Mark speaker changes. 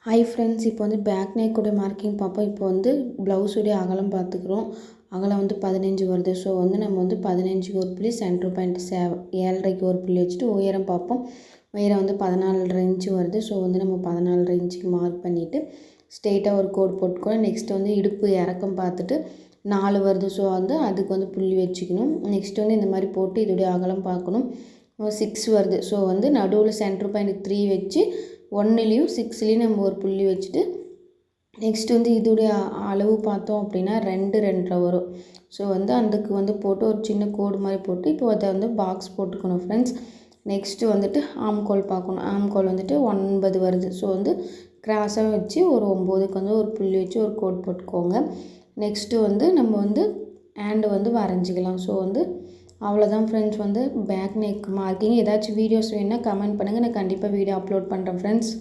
Speaker 1: Hi friends, இப்போ வந்து back நெக்கோட மார்க்கிங் பார்ப்போம். இப்போ வந்து ப்ளவுஸுடைய அகலம் பார்த்துக்குறோம். அகலம் வந்து 15 வருது. ஸோ வந்து நம்ம வந்து 15க்கு ஒரு புள்ளி, சென்டர் பாயிண்ட் 7.5க்கு ஒரு புள்ளி வச்சுட்டு உயரம் பார்ப்போம். உயரம் வந்து 14.5 இன்ச்சு வருது. ஸோ வந்து நம்ம 14.5 இன்ச்சுக்கு மார்க் பண்ணிவிட்டு ஸ்ட்ரெயிட்டாக ஒரு கோடு போட்டுக்கணும். நெக்ஸ்ட் வந்து இடுப்பு இறக்கம் பார்த்துட்டு 4 வருது. ஸோ வந்து அதுக்கு வந்து புள்ளி வச்சுக்கணும். நெக்ஸ்ட் வந்து இந்த மாதிரி போட்டு இதோடைய அகலம் பார்க்கணும். 6 வருது. ஸோ வந்து நடுவில் சென்டர் பாயிண்ட் 3 வச்சு 1லேயும் 6லேயும் நம்ம ஒரு புள்ளி வச்சுட்டு நெக்ஸ்ட் வந்து இதோடைய அளவு பார்த்தோம் அப்படின்னா 2 2.5 வரும். ஸோ வந்து அதுக்கு வந்து போட்டு ஒரு சின்ன கோடு மாதிரி போட்டு இப்போ அதை வந்து பாக்ஸ் போட்டுக்கணும் ஃப்ரெண்ட்ஸ். நெக்ஸ்ட்டு வந்துட்டு ஆம்கோல் பார்க்கணும். ஆம்கோல் வந்துட்டு 9 வருது. ஸோ வந்து கிராஸாக வச்சு ஒரு 9க்கு வந்து ஒரு புள்ளி வச்சு ஒரு கோட் போட்டுக்கோங்க. நெக்ஸ்ட்டு வந்து நம்ம வந்து ஹேண்டு வந்து வரைஞ்சிக்கலாம். ஸோ வந்து அவ்வளோதான் ஃப்ரெண்ட்ஸ். வந்து பேக் நெக் மார்க்கிங் ஏதாச்சும் வீடியோஸ் வேணுன்னா கமெண்ட் பண்ணுங்கள். நான் கண்டிப்பாக வீடியோ அப்லோட் பண்ணுறேன் ஃப்ரெண்ட்ஸ்.